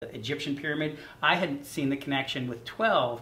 Egyptian pyramid. I had seen the connection with 12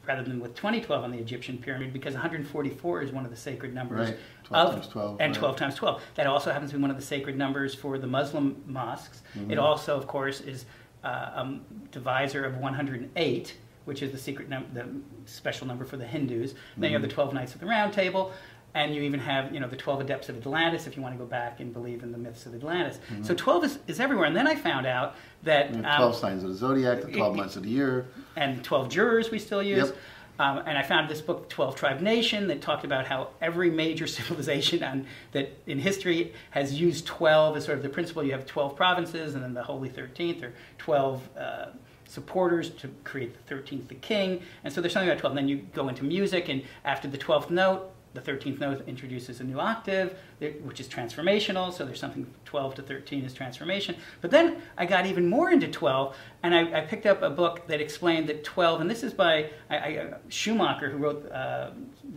rather than with 2012 on the Egyptian pyramid because 144 is one of the sacred numbers. Right. 12 times 12. And right. 12 times 12. That also happens to be one of the sacred numbers for the Muslim mosques. It also, of course, is a divisor of 108, which is the the special number for the Hindus. Then you have the 12 Knights of the Round Table. And you even have, the 12 Adepts of Atlantis, if you want to go back and believe in the myths of Atlantis. So 12 is everywhere. And then I found out that... 12 signs of the zodiac, the 12 months of the year. And 12 jurors we still use. Yep. And I found this book, 12 Tribe Nation, that talked about how every major civilization that in history has used 12 as sort of the principle. You have 12 provinces, and then the Holy 13th, or 12... supporters to create the 13th, the king. And so there's something about 12. And then you go into music, and after the 12th note, the 13th note introduces a new octave, which is transformational. So there's something 12 to 13 is transformation. But then I got even more into 12, and I picked up a book that explained that 12, and this is by Schumacher, who wrote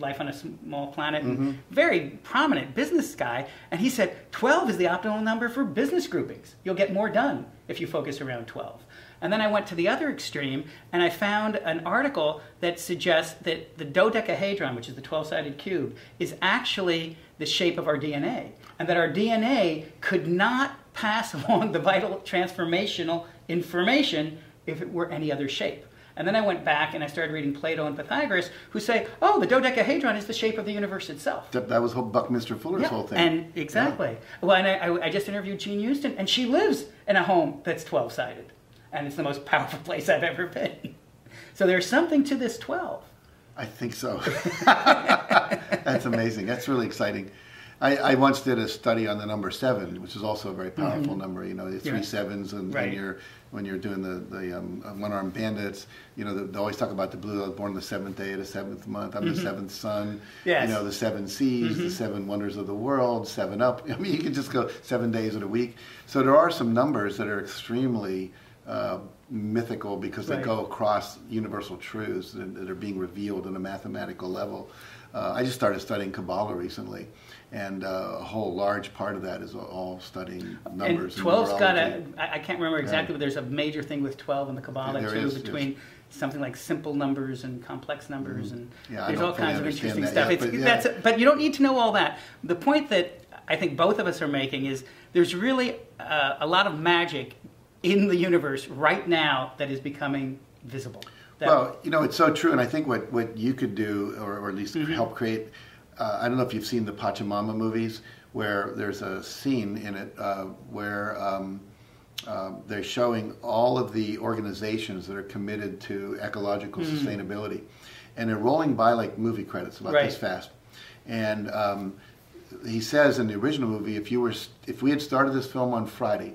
Life on a Small Planet, and very prominent business guy. And he said 12 is the optimal number for business groupings. You'll get more done if you focus around 12. And then I went to the other extreme, and I found an article that suggests that the dodecahedron, which is the 12-sided cube, is actually the shape of our DNA, and that our DNA could not pass along the vital transformational information if it were any other shape. And then I went back and I started reading Plato and Pythagoras, who say, oh, the dodecahedron is the shape of the universe itself. That was Buckminster Fuller's whole thing. And exactly. Yeah. Well, and I just interviewed Jean Houston, and she lives in a home that's 12-sided. And it's the most powerful place I've ever been. So there's something to this 12. I think so. That's amazing. That's really exciting. I once did a study on the number 7, which is also a very powerful number. The three sevens, and when you're doing the one-armed bandits, they always talk about the blue. I was born the 7th day of the 7th month. I'm the 7th son. Yes. The 7 seas, the 7 wonders of the world, 7 up. I mean, you can just go 7 days of the week. So there are some numbers that are extremely mythical because they go across universal truths that are being revealed on a mathematical level. I just started studying Kabbalah recently, and a whole large part of that is all studying numbers. And 12's got I can't remember exactly, but there's a major thing with 12 in the Kabbalah too, between something like simple numbers and complex numbers, and there's all kinds of interesting stuff. But you don't need to know all that. The point that I think both of us are making is there's really a lot of magic in the universe right now that is becoming visible. Well, it's so true, and I think what you could do, or at least help create, I don't know if you've seen the Pachamama movies, where there's a scene in it where they're showing all of the organizations that are committed to ecological sustainability, and they're rolling by like movie credits about this fast. And he says in the original movie, if we had started this film on Friday,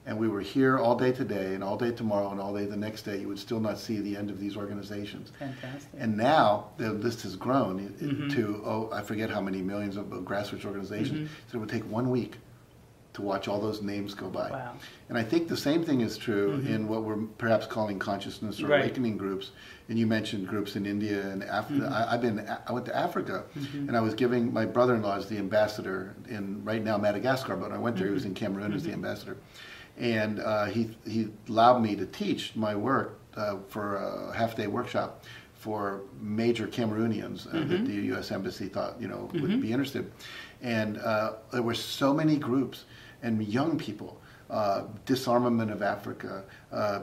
and we were here all day today and all day tomorrow and all day the next day, you would still not see the end of these organizations. Fantastic. And now the list has grown to, I forget how many millions of grassroots organizations. So it would take 1 week to watch all those names go by. Wow. And I think the same thing is true in what we're perhaps calling consciousness or awakening groups. And you mentioned groups in India and Africa. I went to Africa, and I was giving, my brother-in-law is the ambassador in right now Madagascar, but when I went there, he was in Cameroon as the ambassador. And he allowed me to teach my work for a half-day workshop for major Cameroonians that the U.S. Embassy thought would be interested. And there were so many groups and young people, disarmament of Africa,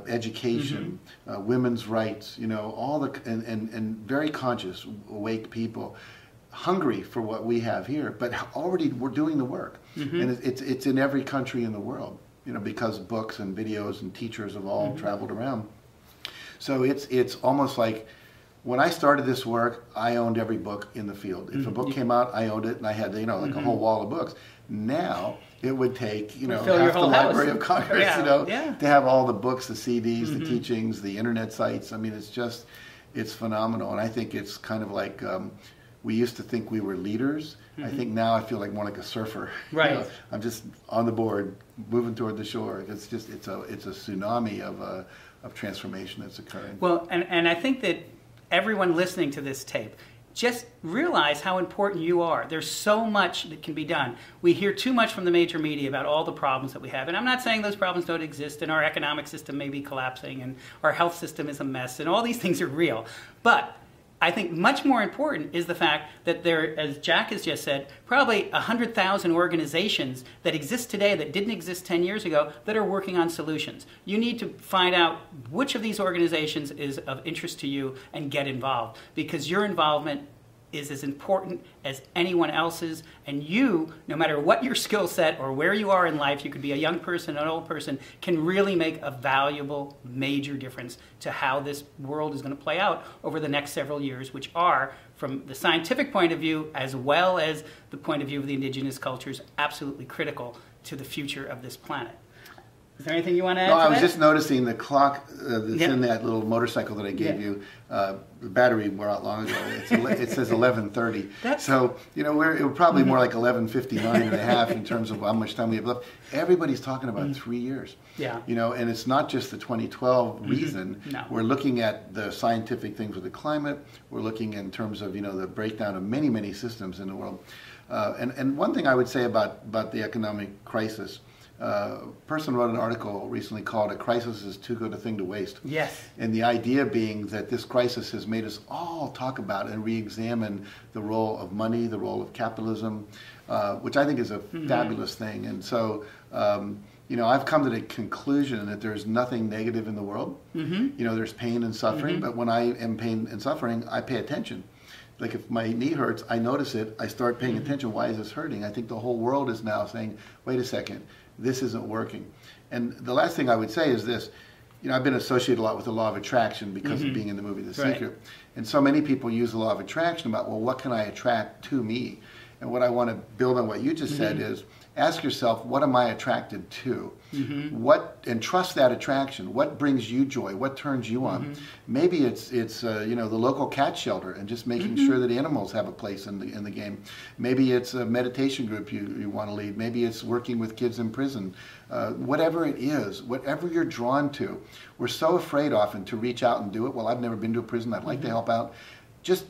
education, women's rights, all the and very conscious, awake people, hungry for what we have here, but already we're doing the work, and it's in every country in the world. Because books and videos and teachers have all traveled around. So it's almost like when I started this work, I owned every book in the field. If a book came out, I owned it, and I had like a whole wall of books. Now it would take half the Library of Congress, to have all the books, the CDs, the teachings, the internet sites. I mean, it's phenomenal, and I think it's kind of like. We used to think we were leaders. I think now I feel like more like a surfer. Right. I'm just on the board, moving toward the shore. It's a tsunami of transformation that's occurring. Well, and I think that everyone listening to this tape just realize how important you are. There's so much that can be done. We hear too much from the major media about all the problems that we have. And I'm not saying those problems don't exist, and our economic system may be collapsing, and our health system is a mess, and all these things are real. But I think much more important is the fact that there, as Jack has just said, probably 100,000 organizations that exist today that didn't exist 10 years ago that are working on solutions. You need to find out which of these organizations is of interest to you and get involved, because your involvement is as important as anyone else's, and you, no matter what your skill set or where you are in life, you could be a young person, an old person, can really make a valuable, major difference to how this world is going to play out over the next several years, which are, from the scientific point of view, as well as the point of view of the indigenous cultures, absolutely critical to the future of this planet. Is there anything you want to add to that? No, I was just noticing the clock that's in that little motorcycle that I gave you. The battery wore out long ago. It says 11:30. So, you know, it was probably more like 11:59 and a half in terms of how much time we have left. Everybody's talking about 3 years. Yeah. You know, and it's not just the 2012 reason. No. We're looking at the scientific things with the climate. We're looking in terms of, you know, the breakdown of many, many systems in the world. And one thing I would say about the economic crisis, a person wrote an article recently called "A Crisis is Too Good a Thing to Waste." Yes. And the idea being that this crisis has made us all talk about and re-examine the role of money, the role of capitalism, which I think is a fabulous thing. And so, you know, I've come to the conclusion that there's nothing negative in the world. You know, there's pain and suffering, but when I am pain and suffering, I pay attention. Like if my knee hurts, I notice it, I start paying attention. Why is this hurting? I think the whole world is now saying, wait a second, this isn't working. And the last thing I would say is this. You know, I've been associated a lot with the law of attraction because of being in the movie The Secret. And so many people use the law of attraction about, well, what can I attract to me? And what I want to build on what you just said is, ask yourself, what am I attracted to? And trust that attraction. What brings you joy? What turns you on? Maybe it's you know, the local cat shelter and just making sure that animals have a place in the game. Maybe it's a meditation group you want to lead. Maybe it's working with kids in prison. Whatever it is, whatever you're drawn to. We're so afraid often to reach out and do it. Well, I've never been to a prison. I'd like to help out. Just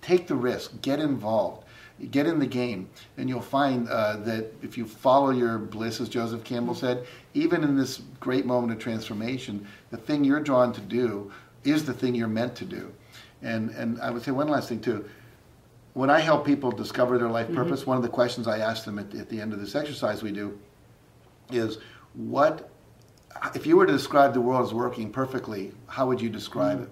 take the risk. Get involved. Get in the game, and you'll find that if you follow your bliss, as Joseph Campbell said, even in this great moment of transformation, the thing you're drawn to do is the thing you're meant to do. And I would say one last thing too. When I help people discover their life purpose, one of the questions I ask them at the end of this exercise we do is, if you were to describe the world as working perfectly, how would you describe it?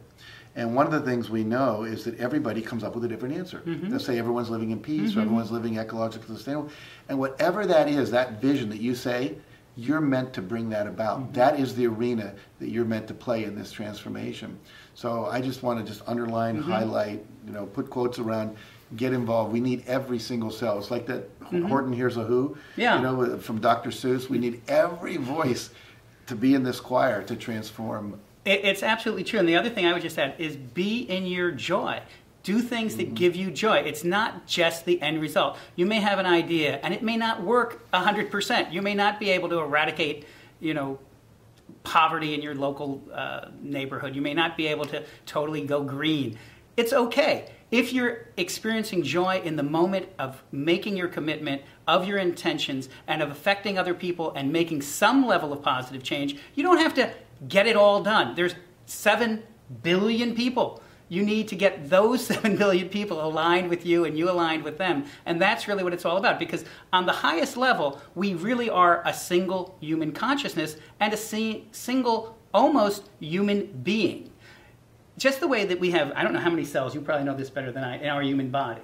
And one of the things we know is that everybody comes up with a different answer. They'll say everyone's living in peace, or everyone's living ecologically sustainable. And whatever that is, that vision that you say, you're meant to bring that about. That is the arena that you're meant to play in this transformation. So I just want to underline, highlight, you know, put quotes around, get involved. We need every single cell. It's like that Horton Hears a Who, you know, from Dr. Seuss. We need every voice to be in this choir to transform. It's absolutely true. And the other thing I would just add is be in your joy. Do things that give you joy. It's not just the end result. You may have an idea, and it may not work 100%. You may not be able to eradicate, you know, poverty in your local neighborhood. You may not be able to totally go green. It's okay. If you're experiencing joy in the moment of making your commitment, of your intentions, and of affecting other people and making some level of positive change, you don't have to get it all done. There's 7 billion people. You need to get those 7 billion people aligned with you and you aligned with them. And that's really what it's all about. Because on the highest level, we really are a single human consciousness and a single, almost human being. Just the way that we have, I don't know how many cells, you probably know this better than I, in our human body.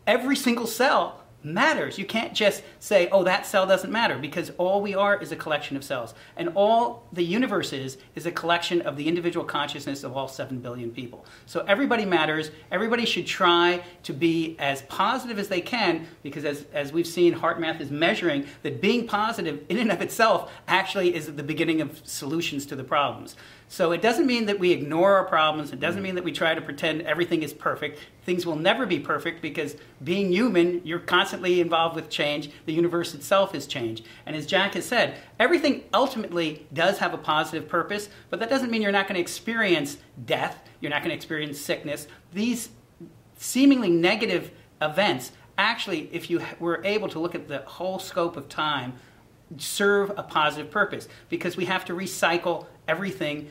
Every single cell matters. You can't just say, oh, that cell doesn't matter, because all we are is a collection of cells. And all the universe is a collection of the individual consciousness of all 7 billion people. So everybody matters. Everybody should try to be as positive as they can, because as we've seen, HeartMath is measuring that being positive in and of itself actually is the beginning of solutions to the problems. So it doesn't mean that we ignore our problems. It doesn't mean that we try to pretend everything is perfect. Things will never be perfect, because being human, you're constantly involved with change. The universe itself is change. And as Jack has said, everything ultimately does have a positive purpose, but that doesn't mean you're not going to experience death. You're not going to experience sickness. These seemingly negative events actually, if you were able to look at the whole scope of time, serve a positive purpose, because we have to recycle everything